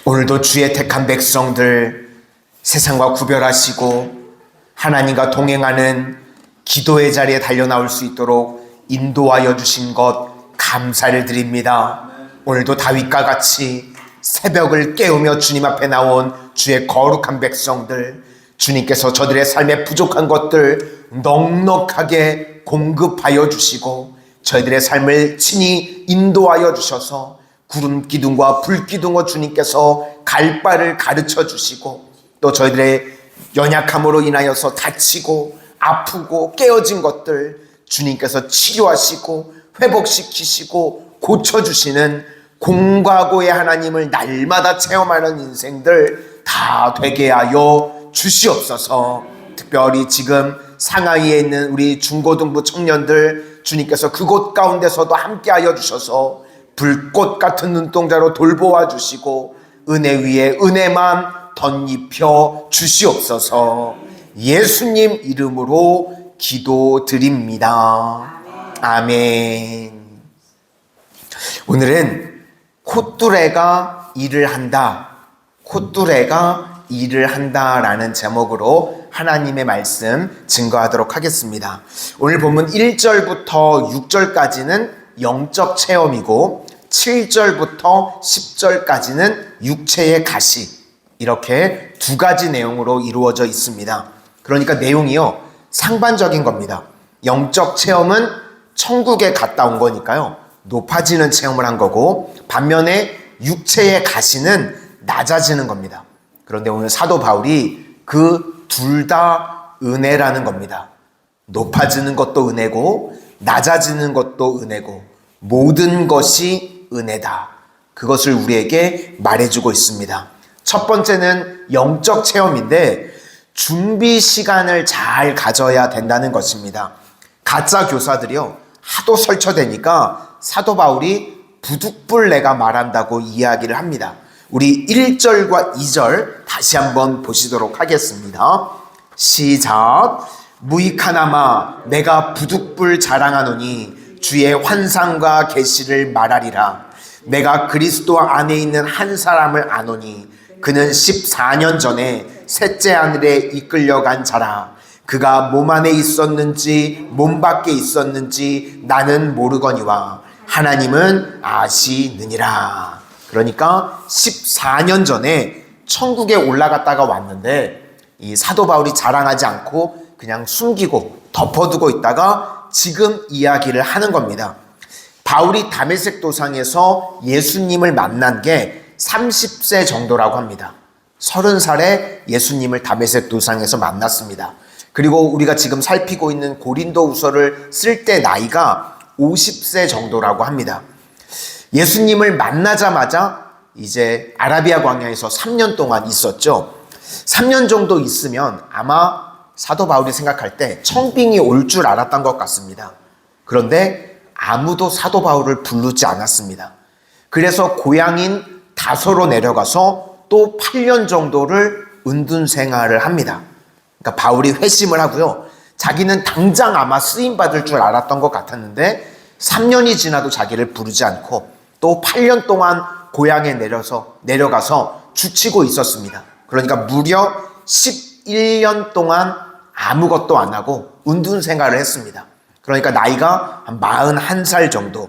오늘도 주의 택한 백성들 세상과 구별하시고 하나님과 동행하는 기도의 자리에 달려나올 수 있도록 인도하여 주신 것 감사를 드립니다. 오늘도 다윗과 같이 새벽을 깨우며 주님 앞에 나온 주의 거룩한 백성들, 주님께서 저들의 삶에 부족한 것들 넉넉하게 공급하여 주시고 저희들의 삶을 친히 인도하여 주셔서 구름 기둥과 불 기둥으로 주님께서 갈 바를 가르쳐 주시고 또 저희들의 연약함으로 인하여서 다치고 아프고 깨어진 것들 주님께서 치료하시고 회복시키시고 고쳐주시는 공과고의 하나님을 날마다 체험하는 인생들 다 되게 하여 주시옵소서. 특별히 지금 상하이에 있는 우리 중고등부 청년들 주님께서 그곳 가운데서도 함께하여 주셔서 불꽃 같은 눈동자로 돌보아 주시고 은혜 위에 은혜만 덧입혀 주시옵소서. 예수님 이름으로 기도드립니다. 아멘. 오늘은 콧뚜레가 일을 한다, 콧뚜레가 일을 한다라는 제목으로 하나님의 말씀 증거하도록 하겠습니다. 오늘 본문 1절부터 6절까지는 영적 체험이고 7절부터 10절까지는 육체의 가시, 이렇게 두 가지 내용으로 이루어져 있습니다. 그러니까 내용이요 상반적인 겁니다. 영적 체험은 천국에 갔다 온 거니까요 높아지는 체험을 한 거고, 반면에 육체의 가시는 낮아지는 겁니다. 그런데 오늘 사도 바울이 그 둘 다 은혜라는 겁니다. 높아지는 것도 은혜고 낮아지는 것도 은혜고 모든 것이 은혜다, 그것을 우리에게 말해주고 있습니다. 첫 번째는 영적 체험인데 준비 시간을 잘 가져야 된다는 것입니다. 가짜 교사들이요 하도 설쳐대니까 사도 바울이 부득불 내가 말한다고 이야기를 합니다. 우리 1절과 2절 다시 한번 보시도록 하겠습니다. 시작. 무익하나마 내가 부득불 자랑하노니 주의 환상과 계시를 말하리라. 내가 그리스도 안에 있는 한 사람을 아노니 그는 14년 전에 셋째 하늘에 이끌려간 자라. 그가 몸 안에 있었는지 몸 밖에 있었는지 나는 모르거니와 하나님은 아시느니라. 그러니까 14년 전에 천국에 올라갔다가 왔는데 이 사도 바울이 자랑하지 않고 그냥 숨기고 덮어두고 있다가 지금 이야기를 하는 겁니다. 바울이 다메섹 도상에서 예수님을 만난 게 30세 정도라고 합니다. 30살에 예수님을 다메섹 도상에서 만났습니다. 그리고 우리가 지금 살피고 있는 고린도후서를 쓸 때 나이가 50세 정도라고 합니다. 예수님을 만나자마자 이제 아라비아 광야에서 3년 동안 있었죠. 3년 정도 있으면 아마 사도 바울이 생각할 때 청빙이 올 줄 알았던 것 같습니다. 그런데 아무도 사도 바울을 부르지 않았습니다. 그래서 고향인 다소로 내려가서 또 8년 정도를 은둔 생활을 합니다. 그러니까 바울이 회심을 하고요. 자기는 당장 아마 쓰임받을 줄 알았던 것 같았는데 3년이 지나도 자기를 부르지 않고 또 8년 동안 고향에 내려가서 죽치고 있었습니다. 그러니까 무려 11년 동안 아무것도 안 하고 은둔 생활을 했습니다. 그러니까 나이가 한 41살 정도.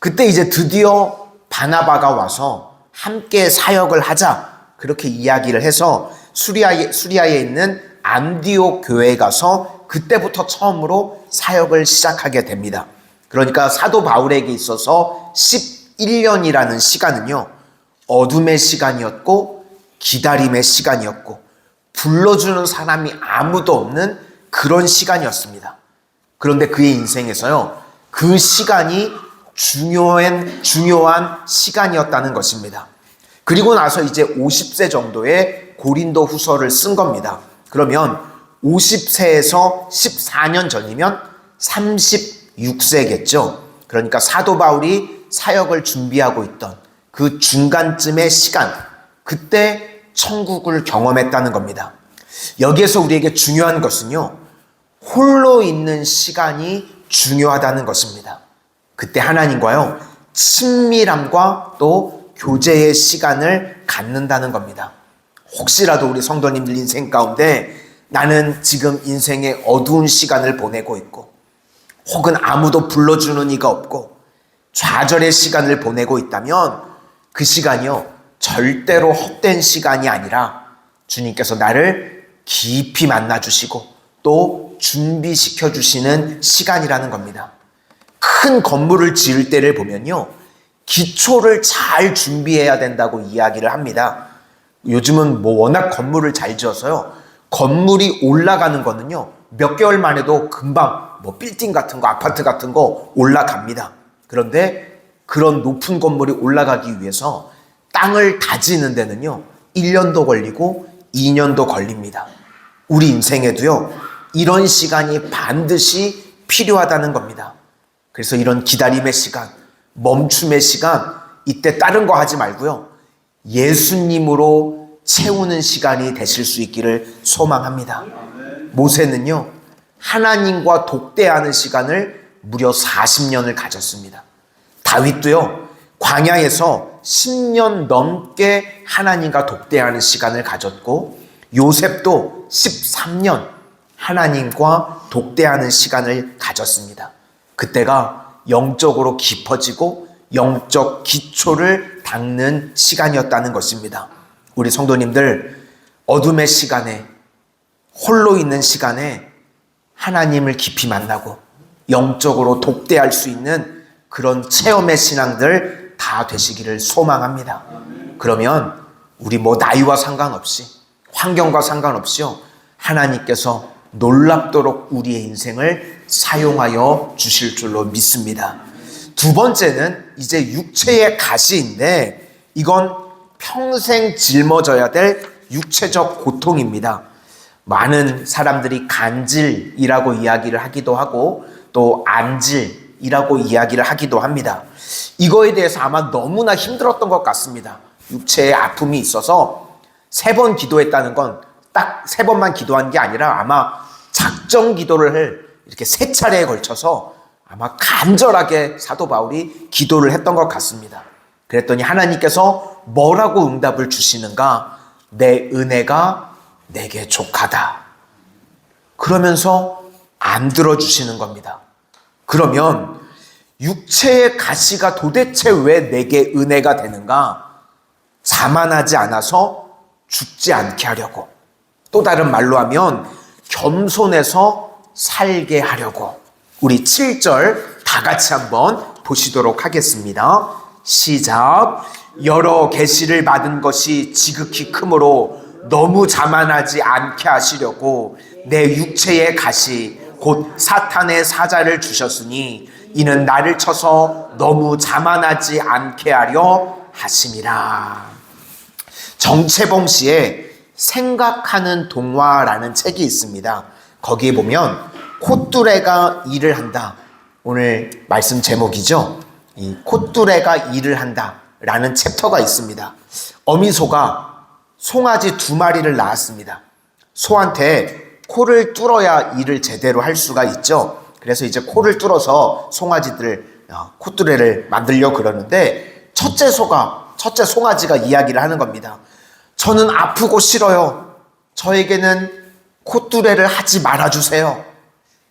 그때 이제 드디어 바나바가 와서 함께 사역을 하자, 그렇게 이야기를 해서 수리아에 있는 안디옥 교회에 가서 그때부터 처음으로 사역을 시작하게 됩니다. 그러니까 사도 바울에게 있어서 11년이라는 시간은요 어둠의 시간이었고 기다림의 시간이었고 불러주는 사람이 아무도 없는 그런 시간이었습니다. 그런데 그의 인생에서요 그 시간이 중요한 시간이었다는 것입니다. 그리고 나서 이제 50세 정도의 고린도 후서를 쓴 겁니다. 그러면 50세에서 14년 전이면 36세겠죠. 그러니까 사도 바울이 사역을 준비하고 있던 그 중간쯤의 시간, 그때 천국을 경험했다는 겁니다. 여기에서 우리에게 중요한 것은요 홀로 있는 시간이 중요하다는 것입니다. 그때 하나님과요 친밀함과 또 교제의 시간을 갖는다는 겁니다. 혹시라도 우리 성도님들 인생 가운데 나는 지금 인생의 어두운 시간을 보내고 있고 혹은 아무도 불러주는 이가 없고 좌절의 시간을 보내고 있다면 그 시간이요 절대로 헛된 시간이 아니라 주님께서 나를 깊이 만나주시고 또 준비시켜 주시는 시간이라는 겁니다. 큰 건물을 지을 때를 보면요 기초를 잘 준비해야 된다고 이야기를 합니다. 요즘은 뭐 워낙 건물을 잘 지어서요 건물이 올라가는 거는요 몇 개월 만에도 금방 뭐 빌딩 같은 거 아파트 같은 거 올라갑니다. 그런데 그런 높은 건물이 올라가기 위해서 땅을 다지는 데는요 1년도 걸리고 2년도 걸립니다. 우리 인생에도요 이런 시간이 반드시 필요하다는 겁니다. 그래서 이런 기다림의 시간, 멈춤의 시간, 이때 다른 거 하지 말고요 예수님으로 채우는 시간이 되실 수 있기를 소망합니다. 모세는요 하나님과 독대하는 시간을 무려 40년을 가졌습니다. 다윗도요 광야에서 10년 넘게 하나님과 독대하는 시간을 가졌고 요셉도 13년 하나님과 독대하는 시간을 가졌습니다. 그때가 영적으로 깊어지고 영적 기초를 닦는 시간이었다는 것입니다. 우리 성도님들 어둠의 시간에 홀로 있는 시간에 하나님을 깊이 만나고 영적으로 독대할 수 있는 그런 체험의 신앙들 다 되시기를 소망합니다. 그러면 우리 뭐 나이와 상관없이 환경과 상관없이요 하나님께서 놀랍도록 우리의 인생을 사용하여 주실 줄로 믿습니다. 두 번째는 이제 육체의 가시인데 이건 평생 짊어져야 될 육체적 고통입니다. 많은 사람들이 간질이라고 이야기를 하기도 하고 또 안질이라고 이야기를 하기도 합니다. 이거에 대해서 아마 너무나 힘들었던 것 같습니다. 육체에 아픔이 있어서 3번 기도했다는 건 딱 3번만 기도한 게 아니라 아마 작정 기도를 이렇게 3차례에 걸쳐서 아마 간절하게 사도 바울이 기도를 했던 것 같습니다. 그랬더니 하나님께서 뭐라고 응답을 주시는가? 내 은혜가 내게 족하다. 그러면서 안 들어주시는 겁니다. 그러면 육체의 가시가 도대체 왜 내게 은혜가 되는가? 자만하지 않아서 죽지 않게 하려고. 또 다른 말로 하면 겸손해서 살게 하려고. 우리 7절 다 같이 한번 보시도록 하겠습니다. 시작. 여러 계시를 받은 것이 지극히 크므로 너무 자만하지 않게 하시려고 내 육체의 가시 곧 사탄의 사자를 주셨으니 이는 나를 쳐서 너무 자만하지 않게 하려 하심이라. 정채봉 씨의 생각하는 동화라는 책이 있습니다. 거기에 보면 콧뚜레가 일을 한다. 오늘 말씀 제목이죠. 이 콧뚜레가 일을 한다 라는 챕터가 있습니다. 어미소가 송아지 2마리를 낳았습니다. 소한테 코를 뚫어야 일을 제대로 할 수가 있죠. 그래서 이제 코를 뚫어서 송아지들 콧뚜레를 만들려고 그러는데 첫째 송아지가 이야기를 하는 겁니다. 저는 아프고 싫어요. 저에게는 콧뚜레를 하지 말아주세요.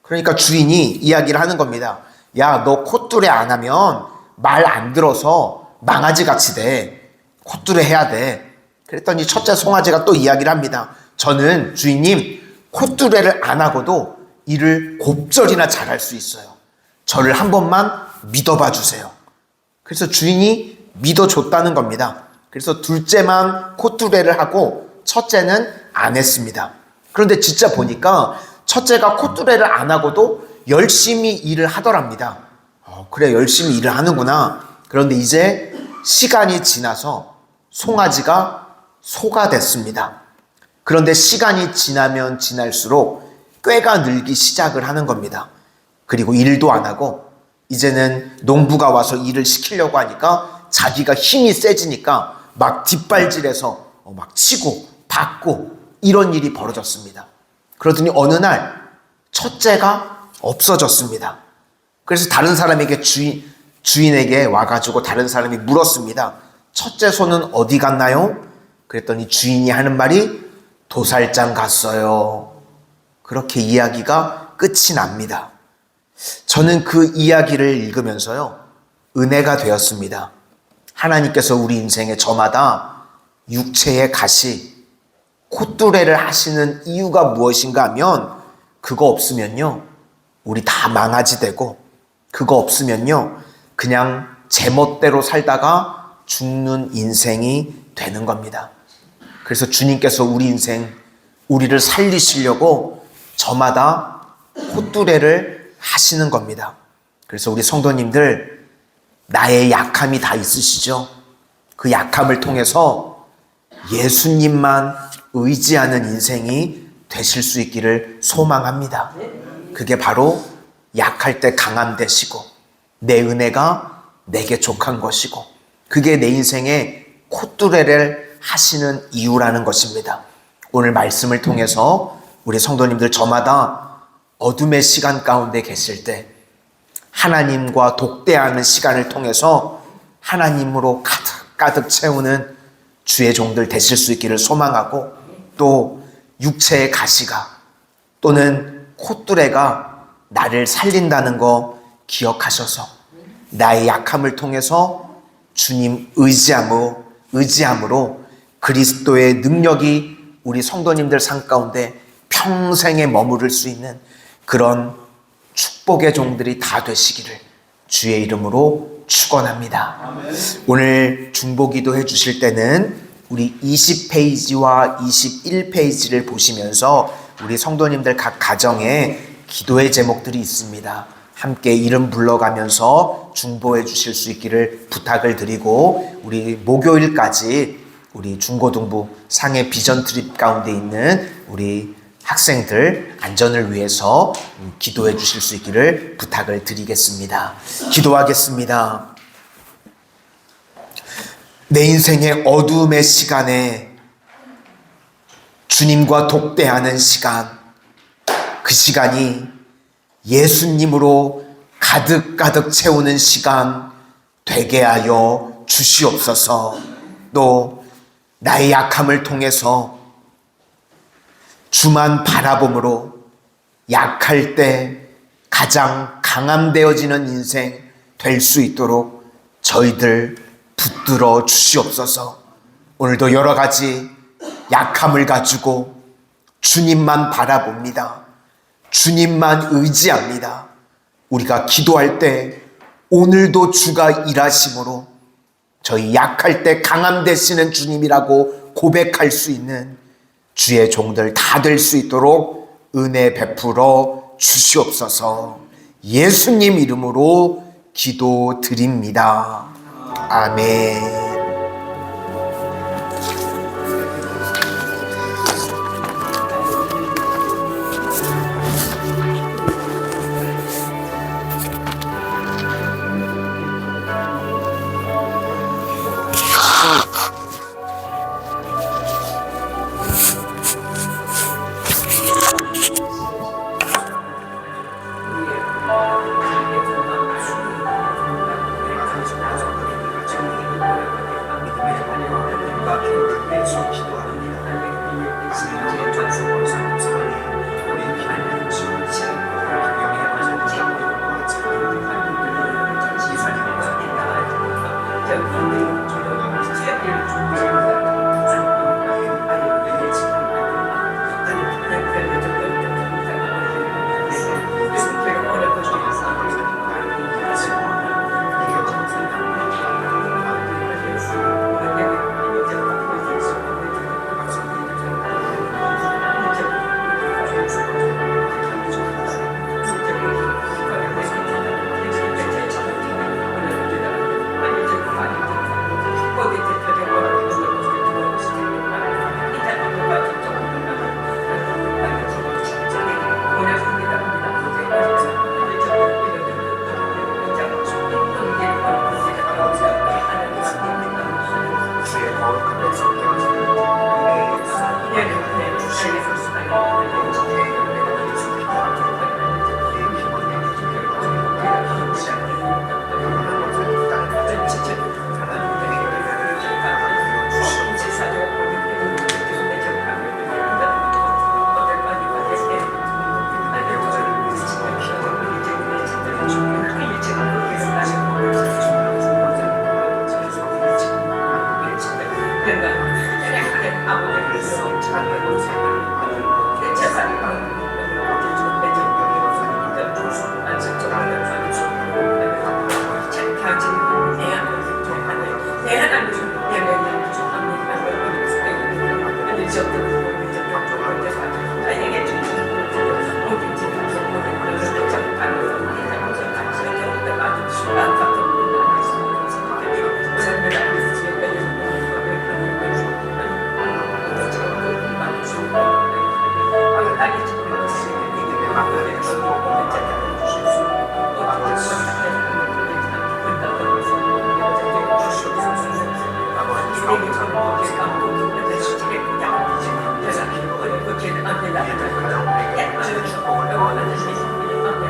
그러니까 주인이 이야기를 하는 겁니다. 야, 너 콧뚜레 안 하면 말 안 들어서 망아지같이 돼. 콧뚜레 해야 돼. 그랬더니 첫째 송아지가 또 이야기를 합니다. 저는 주인님 콧뚜레를 안 하고도 일을 곱절이나 잘할 수 있어요. 저를 한 번만 믿어봐 주세요. 그래서 주인이 믿어줬다는 겁니다. 그래서 둘째만 콧뚜레를 하고 첫째는 안 했습니다. 그런데 진짜 보니까 첫째가 콧뚜레를 안 하고도 열심히 일을 하더랍니다. 그래 열심히 일을 하는구나. 그런데 이제 시간이 지나서 송아지가 소가 됐습니다. 그런데 시간이 지나면 지날수록 꾀가 늘기 시작을 하는 겁니다. 그리고 일도 안 하고 이제는 농부가 와서 일을 시키려고 하니까 자기가 힘이 세지니까 막 뒷발질해서 막 치고 받고 이런 일이 벌어졌습니다. 그러더니 어느 날 첫째가 없어졌습니다. 그래서 다른 사람에게 주인에게 와가지고 다른 사람이 물었습니다. 첫째 소는 어디 갔나요? 그랬더니 주인이 하는 말이 도살장 갔어요. 그렇게 이야기가 끝이 납니다. 저는 그 이야기를 읽으면서요, 은혜가 되었습니다. 하나님께서 우리 인생에 저마다 육체의 가시, 콧뚜레를 하시는 이유가 무엇인가 하면, 그거 없으면요, 우리 다 망아지 되고, 그거 없으면요, 그냥 제멋대로 살다가 죽는 인생이 되는 겁니다. 그래서 주님께서 우리 인생, 우리를 살리시려고 저마다 콧뚜레를 하시는 겁니다. 그래서 우리 성도님들, 나의 약함이 다 있으시죠? 그 약함을 통해서 예수님만 의지하는 인생이 되실 수 있기를 소망합니다. 그게 바로 약할 때 강함 되시고, 내 은혜가 내게 족한 것이고, 그게 내 인생의 콧뚜레를 하시는 이유라는 것입니다. 오늘 말씀을 통해서 우리 성도님들 저마다 어둠의 시간 가운데 계실 때 하나님과 독대하는 시간을 통해서 하나님으로 가득 채우는 주의 종들 되실 수 있기를 소망하고, 또 육체의 가시가 또는 콧뚜레가 나를 살린다는 거 기억하셔서 나의 약함을 통해서 주님 의지함으로 그리스도의 능력이 우리 성도님들 삶 가운데 평생에 머무를 수 있는 그런 축복의 종들이 다 되시기를 주의 이름으로 축원합니다. 아멘. 오늘 중보기도 해주실 때는 우리 20페이지와 21페이지를 보시면서 우리 성도님들 각 가정에 기도의 제목들이 있습니다. 함께 이름 불러가면서 중보해 주실 수 있기를 부탁을 드리고, 우리 목요일까지 우리 중고등부 상해 비전 트립 가운데 있는 우리 학생들 안전을 위해서 기도해 주실 수 있기를 부탁을 드리겠습니다. 기도하겠습니다. 내 인생의 어두움의 시간에 주님과 독대하는 시간, 그 시간이 예수님으로 가득 채우는 시간 되게 하여 주시옵소서. 또 나의 약함을 통해서 주만 바라봄으로 약할 때 가장 강함되어지는 인생 될 수 있도록 저희들 붙들어 주시옵소서. 오늘도 여러 가지 약함을 가지고 주님만 바라봅니다. 주님만 의지합니다. 우리가 기도할 때 오늘도 주가 일하심으로 저희 약할 때 강함 되시는 주님이라고 고백할 수 있는 주의 종들 다 될 수 있도록 은혜 베풀어 주시옵소서. 예수님 이름으로 기도드립니다. 아멘.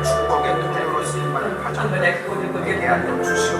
축복의 눈으로 쓰임받는 가정, 거기에 대한 주시